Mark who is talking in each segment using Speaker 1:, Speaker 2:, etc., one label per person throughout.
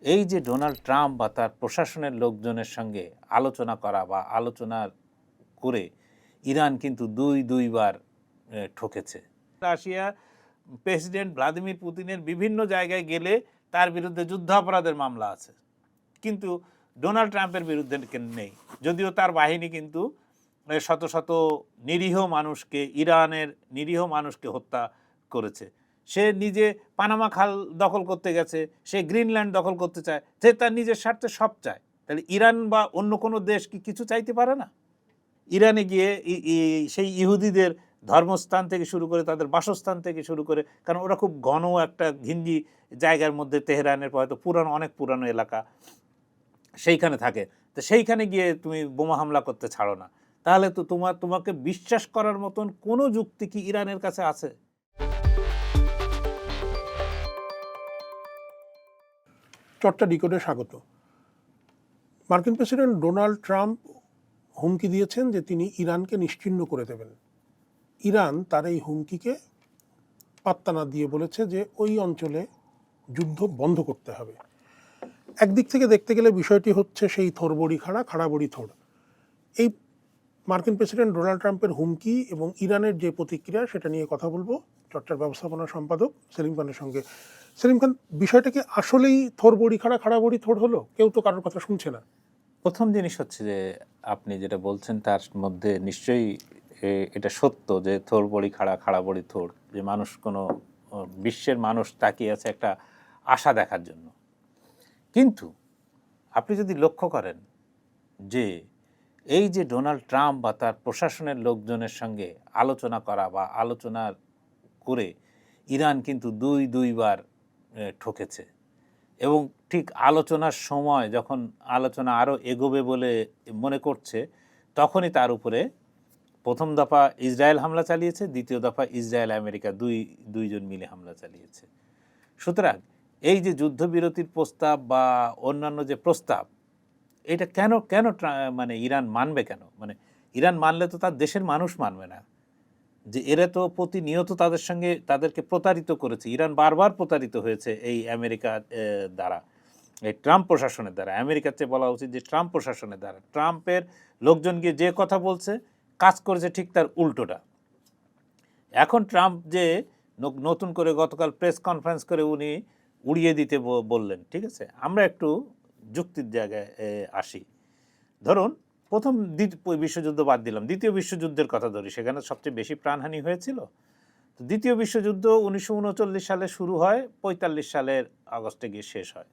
Speaker 1: এই যে Donald Trump বা তার প্রশাসনের লোকজনের সঙ্গে আলোচনা করা বা আলোচনা করে ইরান কিন্তু দুইবার ঠকেছে। রাশিয়া প্রেসিডেন্ট ভ্লাদিমির পুতিনের বিভিন্ন জায়গায় গেলে তার বিরুদ্ধে যুদ্ধাপরাধের মামলা আছে, কিন্তু ডোনাল্ড ট্রাম্পের বিরুদ্ধে নেই, যদিও তার বাহিনী কিন্তু শত শত নিরীহ মানুষকে, ইরানের নিরীহ মানুষকে হত্যা করেছে। সে নিজে পানামা খাল দখল করতে গেছে, সে গ্রিনল্যান্ড দখল করতে চায়, সে তার নিজের স্বার্থে সব চায়। তাহলে ইরান বা অন্য কোনো দেশ কি কিছু চাইতে পারে না? ইরানে গিয়ে সেই ইহুদিদের ধর্মস্থান থেকে শুরু করে তাদের বাসস্থান থেকে শুরু করে, কারণ ওরা খুব ঘন একটা ঘিঞ্জি জায়গার মধ্যে, তেহরানের হয়তো পুরানো, অনেক পুরানো এলাকা, সেইখানে থাকে। তো সেইখানে গিয়ে তুমি বোমা হামলা করতে ছাড়ো না, তাহলে তো তোমাকে বিশ্বাস করার মতন কোনো যুক্তি কি ইরানের কাছে আছে?
Speaker 2: চর্চা ডিকোডে স্বাগত। মার্কিন প্রেসিডেন্ট ডোনাল্ড ট্রাম্প হুমকি দিয়েছেন যে তিনি ইরানকে নিশ্চিহ্ন করে দেবেন। ইরান তার এই হুমকিকে পাত্তা না দিয়ে বলেছে যে ওই অঞ্চলে যুদ্ধ বন্ধ করতে হবে। একদিক থেকে দেখতে গেলে বিষয়টি হচ্ছে সেই থোড়বড়ি খাড়া বড়ি থোড়। এই মার্কিন প্রেসিডেন্ট ডোনাল্ড ট্রাম্পের হুমকি এবং ইরানের যে প্রতিক্রিয়া, সেটা নিয়ে কথা বলবো চর্চার ব্যবস্থাপনা সম্পাদক সেলিম খানের সঙ্গে। সেলিম খান, বিষয়টা কি আসলেই থোড়বড়ি খাড়া বড়ি থোড় হলো? কেউ তো কারোর কথা শুনছে না।
Speaker 1: প্রথম জিনিস হচ্ছে যে আপনি যেটা বলছেন তার মধ্যে নিশ্চয়ই এটা সত্য যে থোড় বড়ি খাড়া বড়ি থোড়, যে মানুষ কোনো বিশ্বের মানুষ তাকিয়ে আছে একটা আশা দেখার জন্য। কিন্তু আপনি যদি লক্ষ্য করেন যে এই যে ডোনাল্ড ট্রাম্প বা তার প্রশাসনের লোকজনের সঙ্গে আলোচনা করা বা আলোচনা করে ইরান কিন্তু দুইবার ঠকেছে, এবং ঠিক আলোচনার সময় যখন আলোচনা আরও এগোবে বলে মনে করছে, তখনই তার উপরে প্রথম দফা ইসরায়েল হামলা চালিয়েছে, দ্বিতীয় দফা ইসরায়েল আমেরিকা দুইজন মিলে হামলা চালিয়েছে। সুতরাং এই যে যুদ্ধবিরতির প্রস্তাব বা অন্যান্য যে প্রস্তাব, এটা কেন মানে ইরান মানবে কেন? মানে ইরান মানলে তো তার দেশের মানুষ মানবে না, যে এরা তো প্রতিনিয়ত তাদের সঙ্গে তাদেরকে প্রতারিত করেছে। ইরান বারবার প্রতারিত হয়েছে এই আমেরিকা দ্বারা, এই ট্রাম্প প্রশাসনের দ্বারা। আমেরিকার চেয়ে বলা উচিত যে ট্রাম্প প্রশাসনের দ্বারা। ট্রাম্পের লোকজন গিয়ে যে কথা বলছে, কাজ করেছে ঠিক তার উল্টোটা। এখন ট্রাম্প যে নতুন করে গতকাল প্রেস কনফারেন্স করে উনি উড়িয়ে দিতে বললেন, ঠিক আছে, আমরা একটু যুক্তির জায়গায় আসি। ধরুন প্রথম বিশ্বযুদ্ধ বাদ দিলাম, দ্বিতীয় বিশ্বযুদ্ধের কথা ধরি, সেখানে সবচেয়ে বেশি প্রাণহানি হয়েছিল। তো দ্বিতীয় বিশ্বযুদ্ধ 1939 সালে শুরু হয়, 45 সালের আগস্টে গিয়ে শেষ হয়।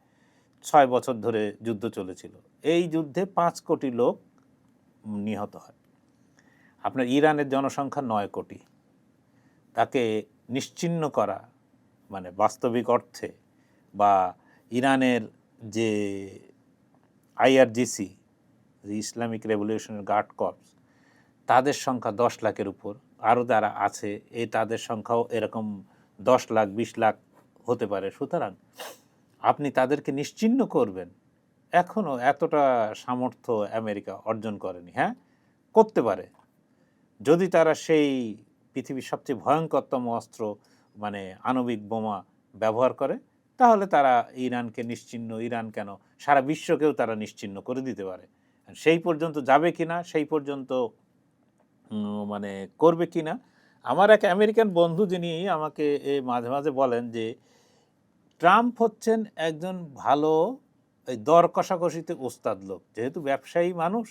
Speaker 1: 6 বছর ধরে যুদ্ধ চলেছিল। এই যুদ্ধে 5 কোটি লোক নিহত হয়। আপনার ইরানের জনসংখ্যা 9 কোটি। তাকে নিশ্চিহ্ন করা, মানে বাস্তবিক অর্থে, বা ইরানের যে IRGC, Islamic revolutionary guard corps, তাদের সংখ্যা 10 লাখের উপর, আরও যারা আছে তাদের সংখ্যাও এরকম 10 লাখ 20 লাখ হতে পারে। সুতরাং আপনি তাদেরকে নিশ্চিহ্ন করবেন, এখনও এতটা সামর্থ্য আমেরিকা অর্জন করেনি। হ্যাঁ, করতে পারে যদি তারা সেই পৃথিবীর সবচেয়ে ভয়ঙ্করতম অস্ত্র, মানে আণবিক বোমা ব্যবহার করে, তাহলে তারা ইরানকে নিশ্চিহ্ন, ইরান কেন সারা বিশ্বকেও তারা নিশ্চিহ্ন করে দিতে পারে। সেই পর্যন্ত যাবে কিনা, সেই পর্যন্ত মানে করবে কিনা। আমার এক আমেরিকান বন্ধু, যিনি আমাকে মাঝে মাঝে বলেন যে ট্রাম্প হচ্ছেন একজন ভালো দর কষাকষিতে ওস্তাদ লোক, যেহেতু ব্যবসায়ী মানুষ।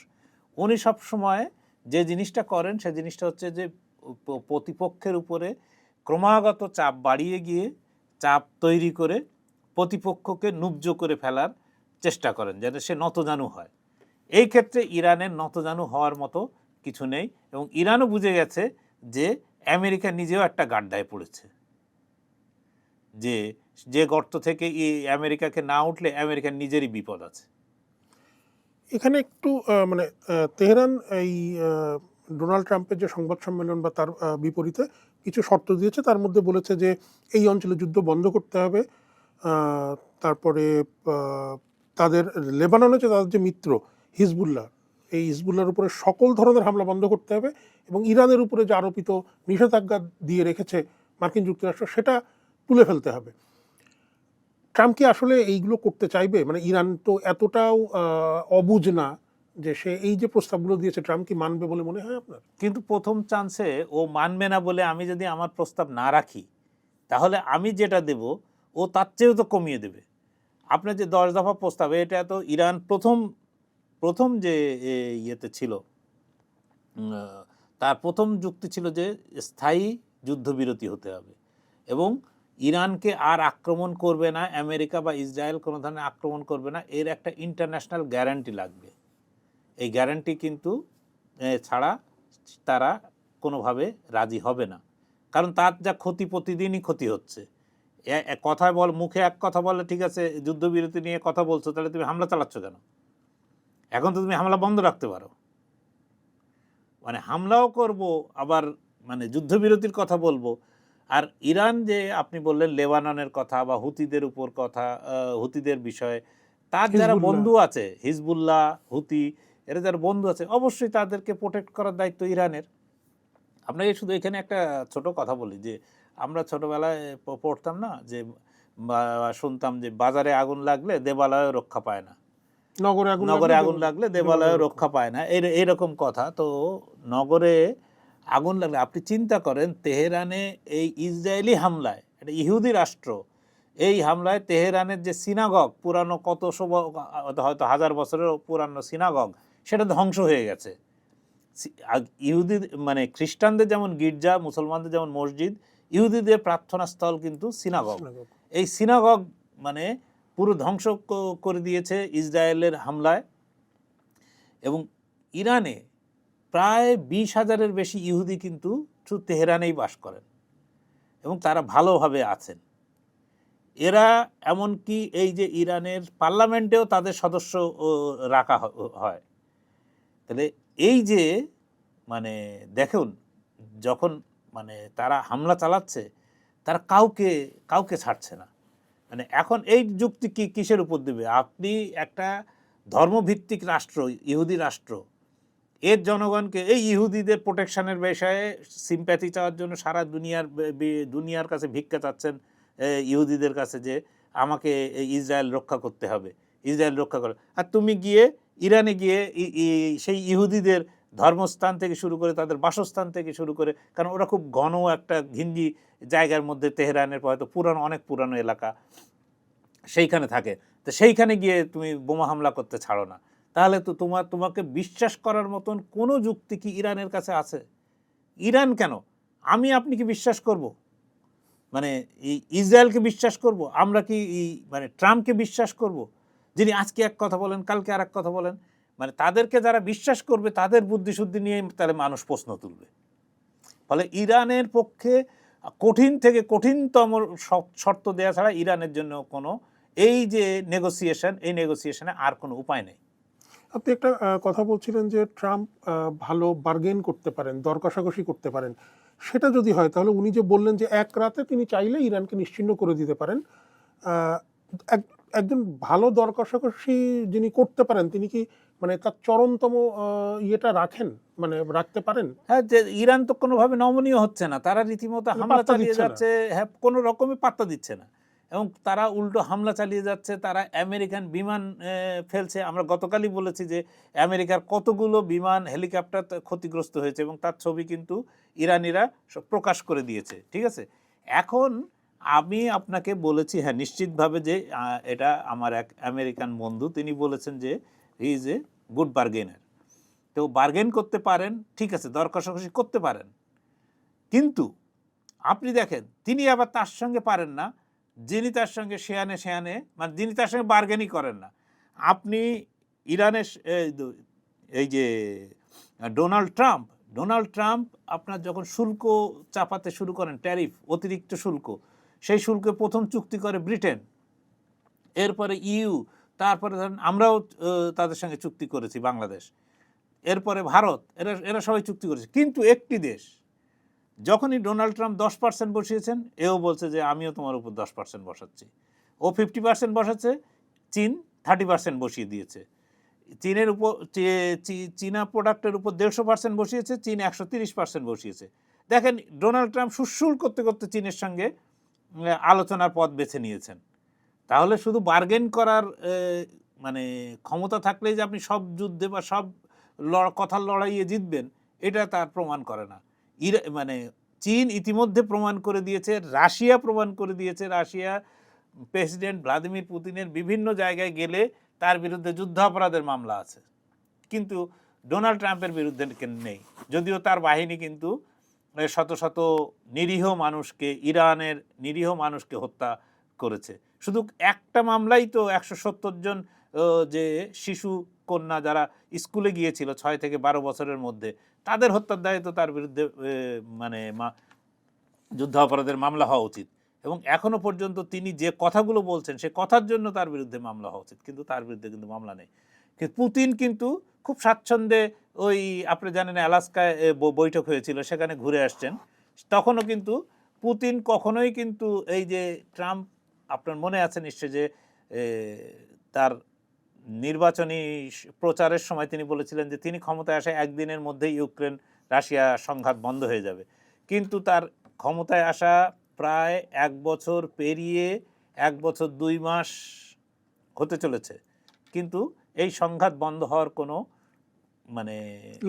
Speaker 1: উনি সবসময় যে জিনিসটা করেন, সে জিনিসটা হচ্ছে যে প্রতিপক্ষের উপরে ক্রমাগত চাপ বাড়িয়ে গিয়ে, চাপ তৈরি করে প্রতিপক্ষকে নুব্জ করে ফেলার চেষ্টা করেন, যাতে সে নতজানু হয়। এই ক্ষেত্রে ইরানের নতজানু হওয়ার মতো কিছু নেই, এবং ইরানও বুঝে গেছে যে আমেরিকা নিজেও একটা গাড্ডায় পড়েছে, যে যে গর্ত থেকে আমেরিকাকে না উঠলে আমেরিকার নিজেরই বিপদ আছে।
Speaker 2: এখানে একটু মানে তেহরান এই ডোনাল্ড ট্রাম্পের যে সংবাদ সম্মেলন বা তার বিপরীতে কিছু শর্ত দিয়েছে। তার মধ্যে বলেছে যে এই অঞ্চলে যুদ্ধ বন্ধ করতে হবে। তারপরে তাদের লেবাননে যে তাদের যে মিত্র হিজবুল্লাহ, এই হিজবুল্লাহর উপরে সকল ধরনের হামলা বন্ধ করতে হবে, এবং ইরানের উপরে যে আরোপিত নিষেধাজ্ঞা দিয়ে রেখেছে মার্কিন যুক্তরাষ্ট্র, সেটা তুলে ফেলতে হবে। ট্রাম্প কি আসলে এইগুলো করতে চাইবে? মানে ইরান তো এতটাও অবুঝ না যে সে এই যে প্রস্তাবগুলো দিয়েছে, ট্রাম্প কি মানবে বলে মনে হয় আপনার?
Speaker 1: কিন্তু প্রথম চান্সে ও মানবে না বলে আমি যদি আমার প্রস্তাব না রাখি, তাহলে আমি যেটা দেব ও তার চেয়েও তো কমিয়ে দেবে। আপনার যে 10 দফা প্রস্তাব, এটা তো ইরান প্রথম প্রথম যে ইয়েতে ছিল, তার প্রথম যুক্তি ছিল যে স্থায়ী যুদ্ধবিরতি হতে হবে এবং ইরানকে আর আক্রমণ করবে না, আমেরিকা বা ইসরায়েল কোনো ধরনের আক্রমণ করবে না, এর একটা ইন্টারন্যাশনাল গ্যারান্টি লাগবে। এই গ্যারান্টি কিন্তু ছাড়া তারা কোনোভাবে রাজি হবে না, কারণ তার যা ক্ষতি প্রতিদিনই ক্ষতি হচ্ছে। কথায় বল, মুখে এক কথা বলে ঠিক আছে যুদ্ধবিরতি নিয়ে কথা বলছো, তাহলে তুমি হামলা চালাচ্ছ কেন? এখন তো তুমি হামলা বন্ধ রাখতে পারো, মানে হামলাও করব আবার মানে যুদ্ধবিরতির কথা বলবো। আর ইরান যে আপনি বললেন লেবাননের কথা বা হুতিদের উপর কথা, হুতিদের বিষয়ে তার যারা
Speaker 2: হিজবুল্লাহ।
Speaker 1: বন্ধু আছে, হিজবুল্লাহ, হুতি, এরা যারা বন্ধু আছে, অবশ্যই তাদেরকে প্রোটেক্ট করার দায়িত্ব ইরানের। আপনাকে শুধু এখানে একটা ছোট কথা বলি যে আমরা ছোটবেলায় পড়তাম না যে, বা শুনতাম যে বাজারে আগুন লাগলে দেবালয় রক্ষা পায় না,
Speaker 2: নগরে
Speaker 1: নগরে আগুন লাগলে দেবালয় রক্ষা পায় না, এইরকম কথা। তো নগরে আগুন লাগলে আপনি চিন্তা করেন, তেহরানে এই ইসরায়েলি হামলায়, এটা ইহুদি রাষ্ট্র, এই হামলায় তেহরানের যে সিনাগগ, পুরানো কত হয়তো 1000 বছরের পুরানো সিনাগগ, সেটা ধ্বংস হয়ে গেছে। ইহুদি মানে খ্রিস্টানদের যেমন গির্জা, মুসলমানদের যেমন মসজিদ, ইহুদিদের প্রার্থনা স্থল কিন্তু সিনাগগ। এই সিনাগগ মানে পুরো ধ্বংস করে দিয়েছে ইসরায়েলের হামলায়। এবং ইরানে প্রায় 20,000-এর বেশি ইহুদি কিন্তু শুধু তেহরানেই বাস করেন এবং তারা ভালোভাবে আছেন। এরা এমনকি এই যে ইরানের পার্লামেন্টেও তাদের সদস্য রাখা হয়। তাহলে এই যে মানে দেখুন, যখন মানে তারা হামলা চালাচ্ছে, তারা কাউকে কাউকে ছাড়ছে না। মানে এখন এই যুক্তি কিসের উপর দেবে? আপনি একটা ধর্মভিত্তিক রাষ্ট্র, ইহুদি রাষ্ট্র, এর জনগণকে এই ইহুদিদের প্রোটেকশনের বিষয়ে সিম্প্যাথি চাওয়ার জন্য সারা দুনিয়ার কাছে ভিক্ষা চাচ্ছেন ইহুদিদের কাছে যে আমাকে ইসরায়েল রক্ষা করতে হবে, ইসরায়েল রক্ষা করে। আর তুমি গিয়ে ইরানে গিয়ে সেই ইহুদিদের ধর্মস্থান থেকে শুরু করে তাদের বাসস্থান থেকে শুরু করে, কারণ ওরা খুব ঘন একটা ঘিঞ্জি জায়গার মধ্যে, তেহরানের হয়তো পুরানো, অনেক পুরানো এলাকা, সেইখানে থাকে। তো সেইখানে গিয়ে তুমি বোমা হামলা করতে ছাড়ো না, তাহলে তো তোমাকে বিশ্বাস করার মতন কোনো যুক্তি কি ইরানের কাছে আছে? ইরান কেন, আপনি কি বিশ্বাস করব? মানে ইসরায়েলকে বিশ্বাস করব? আমরা কি মানে ট্রাম্পকে বিশ্বাস করব, যিনি আজকে এক কথা বলেন কালকে আর এক কথা বলেন? মানে তাদেরকে যারা বিশ্বাস করবে তাদের বুদ্ধিশুদ্ধি নিয়ে তাহলে মানুষ প্রশ্ন তুলবে। ফলে ইরানের পক্ষে কঠিন থেকে কঠিনতম শর্ত দেওয়া ছাড়া ইরানের জন্য কোনো এই যে নেগোসিয়েশন, এই নেগোসিয়েশনে আর কোনো উপায় নেই।
Speaker 2: আপনি একটা কথা বলছিলেন যে ট্রাম্প ভালো বার্গেন করতে পারেন, দর কষাকষি করতে পারেন। সেটা যদি হয় তাহলে উনি যে বললেন যে এক রাতে তিনি চাইলে ইরানকে নিশ্চিহ্ন করে দিতে পারেন, একজন ভালো দর কষাকষি যিনি করতে পারেন তিনি কি মানে তার চরমতম ইয়েটা রাখেন, মানে রাখতে পারেন?
Speaker 1: হ্যাঁ, যে ইরান তো কোনোভাবে নমনীয় হচ্ছে না, তারা রীতিমতো হামলা চালিয়ে যাচ্ছে, হ্যাঁ কোনো রকমই পাত্তা দিচ্ছে না এবং তারা উল্টো হামলা চালিয়ে যাচ্ছে। তারা আমেরিকান বিমান ফেলছে। আমরা গতকালই বলেছি যে আমেরিকার কতগুলো বিমান, হেলিকপ্টার ক্ষতিগ্রস্ত হয়েছে এবং তার ছবি কিন্তু ইরানিরা প্রকাশ করে দিয়েছে। ঠিক আছে, এখন আমি আপনাকে বলেছি হ্যাঁ নিশ্চিতভাবে যে এটা আমার এক আমেরিকান বন্ধু, তিনি বলেছেন যে হি ইজ এ গুড বার্গেনার। তো বার্গেন করতে পারেন, ঠিক আছে, দর কষাকষি করতে পারেন, কিন্তু আপনি দেখেন তিনি আবার তার সঙ্গে পারেন না যিনি তার সঙ্গে শেয়ানে মানে যিনি তার সঙ্গে বার্গেনই করেন না। আপনি ইরানের এই যে ডোনাল্ড ট্রাম্প আপনার যখন শুল্ক চাপাতে শুরু করেন, ট্যারিফ, অতিরিক্ত শুল্ক, সেই শুল্কে প্রথম চুক্তি করে ব্রিটেন, এরপরে ইউ, তারপরে ধরেন আমরাও তাদের সঙ্গে চুক্তি করেছি, বাংলাদেশ, এরপরে ভারত, এরা সবাই চুক্তি করেছে। কিন্তু একটি দেশ, যখনই ডোনাল্ড ট্রাম্প 10% বসিয়েছেন, এও বলছে যে আমিও তোমার উপর 10% বসাচ্ছি। ও 50% বসাচ্ছে, চীন 30% বসিয়ে দিয়েছে। চীনের উপর চীনা প্রোডাক্টের উপর 150% বসিয়েছে, চীন 130% বসিয়েছে। দেখেন ডোনাল্ড ট্রাম্প সুশুল করতে করতে চীনের সঙ্গে আলোচনার পথ বেছে নিয়েছেন। তাহলে শুধু বার্গেন করার মানে ক্ষমতা থাকলেই যে আপনি সব যুদ্ধে বা সব কথার লড়াইয়ে জিতবেন, এটা তার প্রমাণ করে না। মানে চীন ইতিমধ্যে প্রমাণ করে দিয়েছে, রাশিয়া প্রমাণ করে দিয়েছে। রাশিয়া প্রেসিডেন্ট ভ্লাদিমির পুতিনের বিভিন্ন জায়গায় গেলে তার বিরুদ্ধে যুদ্ধাপরাধের মামলা আছে, কিন্তু ডোনাল্ড ট্রাম্পের বিরুদ্ধে নেই। যদিও তার বাহিনী কিন্তু শত শত নিরীহ মানুষকে, ইরানের নিরীহ মানুষকে হত্যা করেছে। শুধু একটা মামলাই তো 170 জন যে শিশু কন্যা যারা স্কুলে গিয়েছিল 6 থেকে 12 বছরের মধ্যে, তাদের হত্যার দায়ে তো তার বিরুদ্ধে মানে যুদ্ধাপরাধের মামলা হওয়া উচিত। এবং এখনো পর্যন্ত তিনি যে কথাগুলো বলছেন সে কথার জন্য তার বিরুদ্ধে মামলা হওয়া উচিত, কিন্তু তার বিরুদ্ধে কিন্তু মামলা নেই। কিন্তু পুতিন কিন্তু খুব স্বাচ্ছন্দ্যে, ওই আপনি জানেন অ্যালাস্কায় বৈঠক হয়েছিল, সেখানে ঘুরে আসছেন। তখনও কিন্তু পুতিন কখনোই কিন্তু এই যে ট্রাম্প, আপনার মনে আছে নিশ্চয় যে তার নির্বাচনী প্রচারের সময় তিনি বলেছিলেন যে তিনি ক্ষমতায় আসা একদিনের মধ্যেই ইউক্রেন রাশিয়া সংঘাত বন্ধ হয়ে যাবে। কিন্তু তার ক্ষমতায় আসা প্রায় 1 বছর পেরিয়ে 1 বছর 2 মাস হতে চলেছে, কিন্তু এই সংঘাত বন্ধ হওয়ার কোনো মানে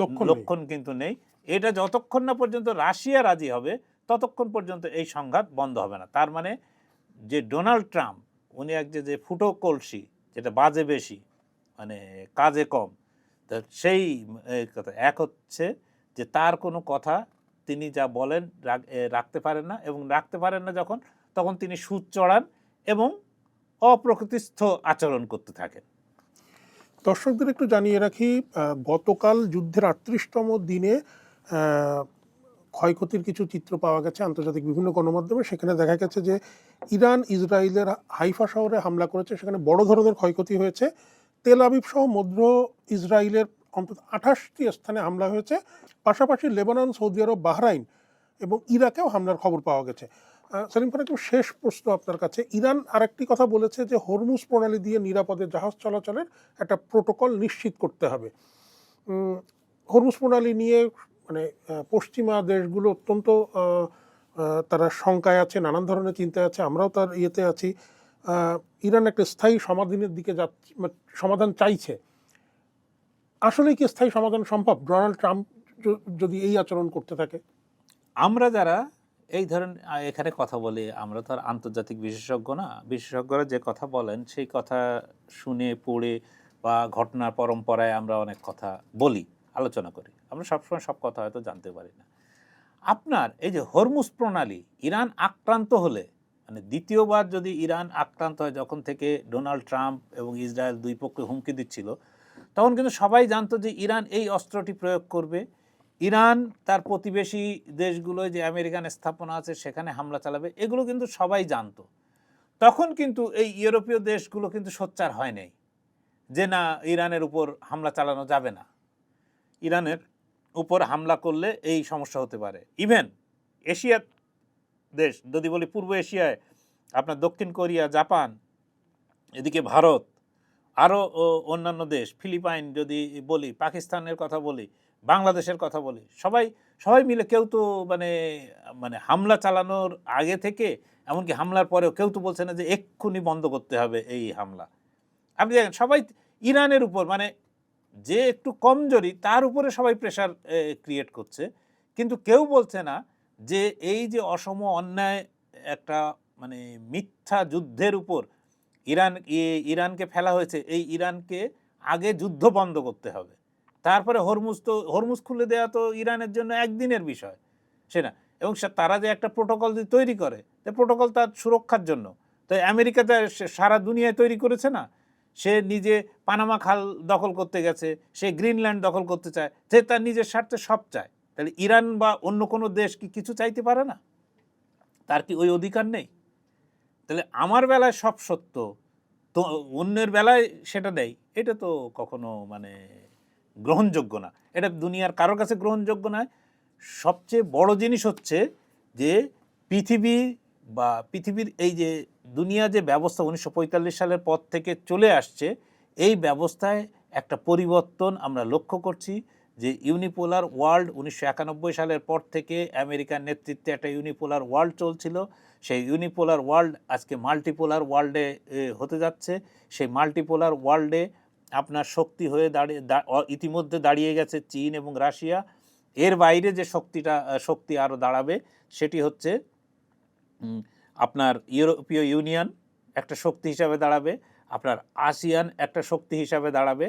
Speaker 1: লক্ষণ কিন্তু নেই। এটা যতক্ষণ না পর্যন্ত রাশিয়া রাজি হবে ততক্ষণ পর্যন্ত এই সংঘাত বন্ধ হবে না। তার মানে যে ডোনাল্ড ট্রাম্প, উনি এক যে ফুটো কলসি, যেটা বাজে বেশি মানে কাজে কম, তা সেই কথা। এক হচ্ছে যে তার কোনো কথা তিনি যা বলেন রাখতে পারেন না, এবং রাখতে পারেন না যখন, তখন তিনি সুদ চড়ান এবং অপ্রকৃতিস্থ আচরণ করতে থাকেন।
Speaker 2: দর্শকদের একটু জানিয়ে রাখি, গতকাল যুদ্ধের 38তম দিনে ক্ষয়ক্ষতির কিছু চিত্র পাওয়া গেছে আন্তর্জাতিক বিভিন্ন গণমাধ্যমে। সেখানে দেখা গেছে যে ইরান ইসরায়েলের হাইফা শহরে হামলা করেছে, সেখানে বড় ধরনের ক্ষয়ক্ষতি হয়েছে। তেল আবিব সহ মধ্য ইসরায়েলের অন্তত 28টি স্থানে হামলা হয়েছে। পাশাপাশি লেবানন, সৌদি আরব, বাহরাইন এবং ইরাকেও হামলার খবর পাওয়া গেছে। সেলিম খান, একটু শেষ প্রশ্ন আপনার কাছে। ইরান আরেকটি কথা বলেছে যে হরমুজ প্রণালী দিয়ে নিরাপদে জাহাজ চলাচলের একটা প্রোটোকল নিশ্চিত করতে হবে। হরমুজ প্রণালী নিয়ে মানে পশ্চিমা দেশগুলো অত্যন্ত তারা শঙ্কায় আছে, নানান ধরনের চিন্তায় আছে, আমরাও তার ইয়েতে আছি। ইরান একটা স্থায়ী সমাধানের দিকে যাচ্ছে, সমাধান চাইছে। আসলে কি স্থায়ী সমাধান সম্ভব ডোনাল্ড ট্রাম্প যদি এই আচরণ করতে থাকে?
Speaker 1: আমরা যারা এই ধরেন এখানে কথা বলি, আমরা তো আর আন্তর্জাতিক বিশেষজ্ঞ না। বিশেষজ্ঞরা যে কথা বলেন সেই কথা শুনে পড়ে বা ঘটনার পরম্পরায় আমরা অনেক কথা বলি, আলোচনা করি। আমরা সবসময় সব কথা হয়তো জানতে পারি না। আপনার এই যে হরমুজ প্রণালী, ইরান আক্রান্ত হলে, মানে দ্বিতীয়বার যদি ইরান আক্রান্ত হয়, যখন থেকে ডোনাল্ড ট্রাম্প এবং ইসরায়েল দুই পক্ষে হুমকি দিচ্ছিল, তখন কিন্তু সবাই জানতো যে ইরান এই অস্ত্রটি প্রয়োগ করবে। ইরান তার প্রতিবেশী দেশগুলোয় যে আমেরিকান স্থাপনা আছে সেখানে হামলা চালাবে, এগুলো কিন্তু সবাই জানতো। তখন কিন্তু এই ইউরোপীয় দেশগুলো কিন্তু সোচ্চার হয় নাই যে না, ইরানের উপর হামলা চালানো যাবে না, ইরানের উপর হামলা করলে এই সমস্যা হতে পারে। ইভেন এশিয়ার দেশ যদি বলি, পূর্ব এশিয়ায় আপনার দক্ষিণ কোরিয়া, জাপান, এদিকে ভারত, আরও অন্যান্য দেশ, ফিলিপাইন যদি বলি, পাকিস্তানের কথা বলি, বাংলাদেশের কথা বলি, সবাই মিলে কেউ তো মানে মানে হামলা চালানোর আগে থেকে এমনকি হামলার পরেও কেউ তো বলছে না যে এক্ষুনি বন্ধ করতে হবে এই হামলা। আপনি দেখেন সবাই ইরানের উপর, মানে যে একটু কমজোরি তার উপরে সবাই প্রেশার ক্রিয়েট করছে, কিন্তু কেউ বলছে না যে এই যে অসম অন্যায় একটা মানে মিথ্যা যুদ্ধের উপর ইরানকে ফেলা হয়েছে, এই ইরানকে আগে যুদ্ধ বন্ধ করতে হবে, তারপরে হরমুজ খুলে দেওয়া তো ইরানের জন্য একদিনের বিষয়, সে না। এবং তারা যে একটা প্রোটোকল তৈরি করে, সে প্রোটোকল তার সুরক্ষার জন্য। তো আমেরিকাতে সারা দুনিয়ায় তৈরি করেছে না, সে নিজে পানামা খাল দখল করতে গেছে, সে গ্রিনল্যান্ড দখল করতে চায়, সে তার নিজের স্বার্থে সব চায়। তাহলে ইরান বা অন্য কোনো দেশ কি কিছু চাইতে পারে না? তার কি ওই অধিকার নেই? তাহলে আমার বেলায় সব সত্য, তো অন্যের বেলায় সেটা নেই, এটা তো কখনো মানে গ্রহণযোগ্য না। এটা দুনিয়ার কারোর কাছে গ্রহণযোগ্য নয়। সবচেয়ে বড় জিনিস হচ্ছে যে পৃথিবীর এই যে দুনিয়া যে ব্যবস্থা 1945 সালের পর থেকে চলে আসছে, এই ব্যবস্থায় একটা পরিবর্তন আমরা লক্ষ্য করছি, যে ইউনিপোলার ওয়ার্ল্ড 1991 সালের পর থেকে আমেরিকার নেতৃত্বে একটা ইউনিপোলার ওয়ার্ল্ড চলছিল, সেই ইউনিপোলার ওয়ার্ল্ড আজকে মাল্টিপোলার ওয়ার্ল্ডে হতে যাচ্ছে। সেই মাল্টিপোলার ওয়ার্ল্ডে আপনার শক্তি হয়ে ইতিমধ্যে দাঁড়িয়ে গেছে চীন এবং রাশিয়া। এর বাইরে যে শক্তি আরও দাঁড়াবে সেটি হচ্ছে আপনার ইউরোপীয় ইউনিয়ন একটা শক্তি হিসাবে দাঁড়াবে, আপনার আসিয়ান একটা শক্তি হিসাবে দাঁড়াবে।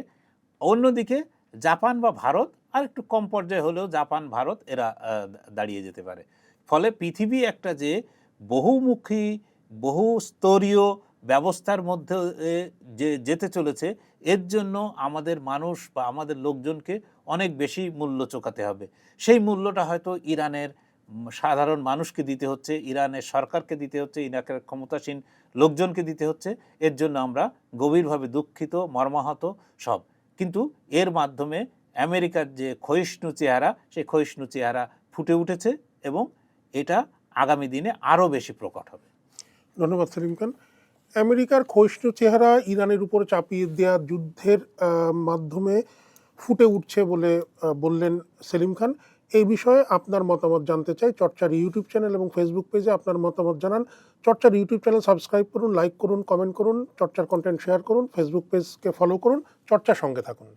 Speaker 1: অন্যদিকে জাপান বা ভারত আর একটু কম পর্যায়ে হলেও জাপান ভারত এরা দাঁড়িয়ে যেতে পারে। ফলে পৃথিবী একটা যে বহুমুখী বহুস্তরীয় ব্যবস্থার মধ্যে যে যেতে চলেছে, এর জন্য আমাদের মানুষ বা আমাদের লোকজনকে অনেক বেশি মূল্য চোকাতে হবে। সেই মূল্যটা হয়তো ইরানের সাধারণ মানুষকে দিতে হচ্ছে, ইরানের সরকারকে দিতে হচ্ছে, ইরাকের ক্ষমতাসীন লোকজনকে দিতে হচ্ছে। এর জন্য আমরা গভীরভাবে দুঃখিত, মর্মাহত সব। কিন্তু এর মাধ্যমে আমেরিকার যে ক্ষয়িষ্ণু চেহারা, সেই ক্ষয়িষ্ণু চেহারা ফুটে উঠেছে এবং এটা আগামী দিনে আরও বেশি প্রকট হবে।
Speaker 2: ধন্যবাদ সেলিম খান। আমেরিকার ক্ষয়িষ্ণু চেহারা ইরানের উপর চাপিয়ে দেওয়া যুদ্ধের মাধ্যমে ফুটে উঠছে বলে বললেন সেলিম খান। এই বিষয়ে আপনার মতামত জানতে চাই। চর্চার ইউটিউব চ্যানেল এবং ফেসবুক পেজে আপনার মতামত জানান। চর্চার ইউটিউব চ্যানেল সাবস্ক্রাইব করুন, লাইক করুন, কমেন্ট করুন, চর্চার কন্টেন্ট শেয়ার করুন, ফেসবুক পেজকে ফলো করুন, চর্চার সঙ্গে থাকুন।